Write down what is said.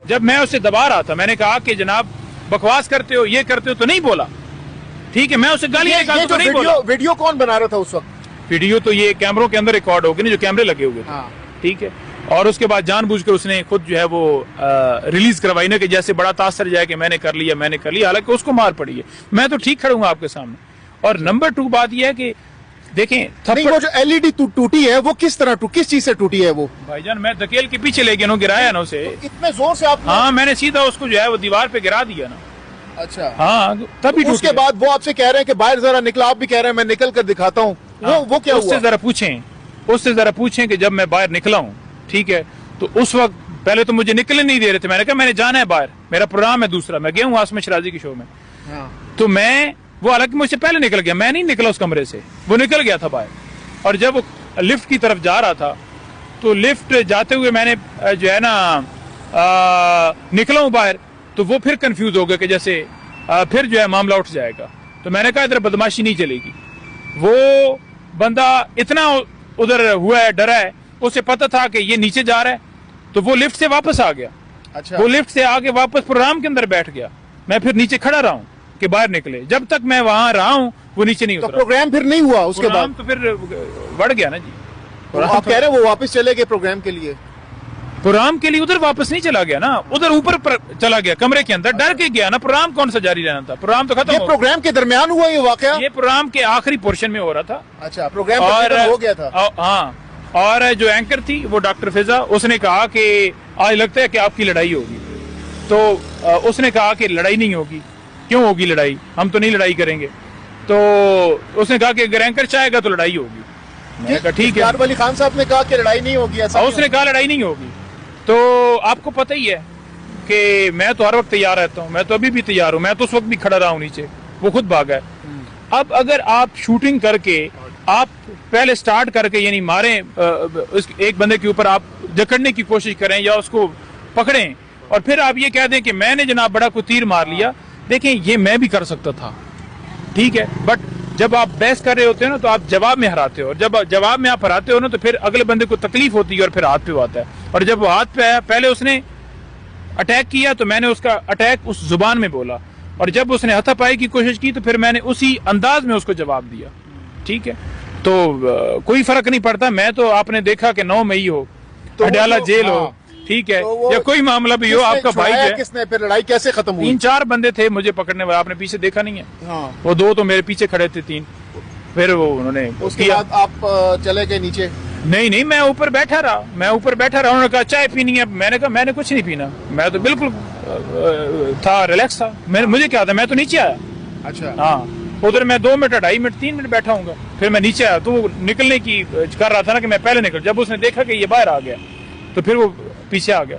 جب میں اسے دبا رہا تھا میں نے کہا کہ جناب بکواس کرتے ہو یہ کرتے ہو تو نہیں بولا, ٹھیک ہے, میں اسے گالی نکالتا تو نہیں بولا. ویڈیو کون بنا رہا تھا اس وقت؟ ویڈیو تو یہ کیمروں کے اندر ریکارڈ ہوگی نا, جو کیمرے لگے ہوئے تھے, ٹھیک ہے, اور اس کے بعد جان بوجھ کر اس نے خود جو ہے وہ ریلیز کروائی نا کہ جیسے بڑا تاثر جائے کہ میں نے کر لیا, حالانکہ اس کو مار پڑی ہے. میں تو ٹھیک کھڑا ہوں آپ کے سامنے. اور نمبر 2 بات یہ ہے کہ دیکھیں وہ جو ایل ای ڈی ٹوٹی ہے وہ کس طرح کس چیز سے ٹوٹی ہے؟ وہ بھائی جان میں دھکیل کے پیچھے لے گیا نا, گرایا نا اسے اتنے زور سے آپ؟ ہاں میں نے سیدھا اس کو جو ہے وہ دیوار پہ گرا دیا نا. اچھا ہاں تبھی اس کے بعد وہ آپ سے کہہ رہے ہیں کہ باہر ذرا نکلا, آپ بھی کہہ رہے ہیں میں نکل کر دکھاتا ہوں, وہ کیا ہوا؟ اس سے ذرا پوچھیں کہ جب میں باہر نکلا ہوں, ٹھیک ہے, تو اس وقت پہلے تو مجھے نکلنے نہیں دے رہے تھے. میں نے کہا میں نے جانا ہے باہر, میرا پروگرام ہے دوسرا, میں گیا ہوں عاصم شرازی کے شو میں. تو وہ حالانکہ مجھ سے پہلے نکل گیا, میں نہیں نکلا اس کمرے سے, وہ نکل گیا تھا باہر. اور جب وہ لفٹ کی طرف جا رہا تھا تو لفٹ جاتے ہوئے میں نے جو ہے نا نکلا ہوں باہر, تو وہ پھر کنفیوز ہو گیا کہ جیسے پھر جو ہے معاملہ اٹھ جائے گا. تو میں نے کہا ادھر بدماشی نہیں چلے گی. وہ بندہ اتنا ادھر ہوا ہے, ڈرا ہے, اسے پتا تھا کہ یہ نیچے جا رہا ہے, تو وہ لفٹ سے واپس آ گیا. اچھا. وہ لفٹ سے آگے واپس پروگرام کے اندر بیٹھ گیا. میں پھر نیچے کھڑا رہا ہوں کہ باہر نکلے. جب تک میں وہاں رہا ہوں وہ نیچے نہیں اترا. پروگرام پھر نہیں ہوا اس کے بعد؟ تو پھر بڑھ گیا نا جی. آپ کہہ رہے ہیں وہ واپس چلے گئے پروگرام کے لیے؟ پروگرام کے لیے ادھر واپس نہیں چلا گیا نا, ادھر اوپر چلا گیا کمرے کے اندر, ڈر کے گیا نا. پروگرام کون سا جاری رہنا تھا, پروگرام تو ختم. یہ پروگرام کے درمیان ہوا یہ واقعہ؟ یہ پروگرام کے آخری پورشن میں ہو رہا تھا. اچھا, پروگرام ہو گیا تھا. ہاں, اور جو اینکر تھی وہ ڈاکٹر فضا, اس نے کہا کہ آج لگتا ہے کہ آپ کی لڑائی ہوگی. تو اس نے کہا کہ لڑائی نہیں ہوگی. کیوں ہوگی لڑائی, ہم تو نہیں لڑائی کریں گے. تو اس نے کہا کہ اگر اینکر چاہے گا تو لڑائی ہوگی. میں نے کہا ٹھیک ہے. اختیار ولی خان صاحب نے کہا کہ لڑائی نہیں ہوگی, ایسا اس نے کہا لڑائی نہیں ہوگی. تو آپ کو پتہ ہی ہے کہ میں تو ہر وقت تیار رہتا ہوں, میں تو ابھی بھی تیار ہوں, میں تو اس وقت بھی کھڑا رہا ہوں نیچے, وہ خود بھاگا ہے. اب اگر آپ شوٹنگ کر کے آپ پہلے سٹارٹ کر کے یعنی ماریں ایک بندے کے اوپر, آپ جکڑنے کی کوشش کریں یا اس کو پکڑیں, اور پھر آپ یہ کہہ دیں کہ میں نے جناب بڑا کو تیر مار لیا, دیکھیں یہ میں بھی کر سکتا تھا, ٹھیک ہے, بٹ جب آپ بحث کر رہے ہوتے ہیں نا تو آپ جواب میں ہراتے ہو, اور جب جواب میں آپ ہراتے ہو نا تو پھر اگلے بندے کو تکلیف ہوتی ہے اور پھر ہاتھ پہ آتا ہے. اور جب وہ ہاتھ پہ آیا, پہلے اس نے اٹیک کیا تو میں نے اس کا اٹیک اس زبان میں بولا, اور جب اس نے ہاتھا پائی کی کوشش کی تو پھر میں نے اسی انداز میں اس کو جواب دیا, ٹھیک ہے. تو کوئی فرق نہیں پڑتا. میں تو آپ نے دیکھا کہ 9 مئی ہو, اڈیالہ جیل ہو, ٹھیک ہے, یا کوئی معاملہ بھی ہو, آپ کا بھائی ہے. کس نے پھر لڑائی کیسے ختم ہوئی؟ 3-4 بندے تھے مجھے پکڑنے والے, آپ نے پیچھے دیکھا نہیں ہے, وہ 2 تو میرے پیچھے کھڑے تھے, 3 پھر وہ انہوں نے اس کے بعد آپ چلے گئے نیچے؟ نہیں میں اوپر بیٹھا رہا, انہوں نے کہا چائے پینی ہے, میں نے کہا میں نے کچھ نہیں پینا, میں تو بالکل تھا ریلیکس تھا, مجھے کیا تھا, میں تو نیچے آیا. اچھا. ہاں, ادھر میں 2 منٹ 2.5 منٹ 3 منٹ بیٹھا ہوں گا, پھر میں نیچے آیا. تو وہ نکلنے کی کر رہا تھا نا کہ میں پہلے نکل, جب اس نے دیکھا کہ یہ باہر آ گیا تو پھر وہ پیچھے آ گیا.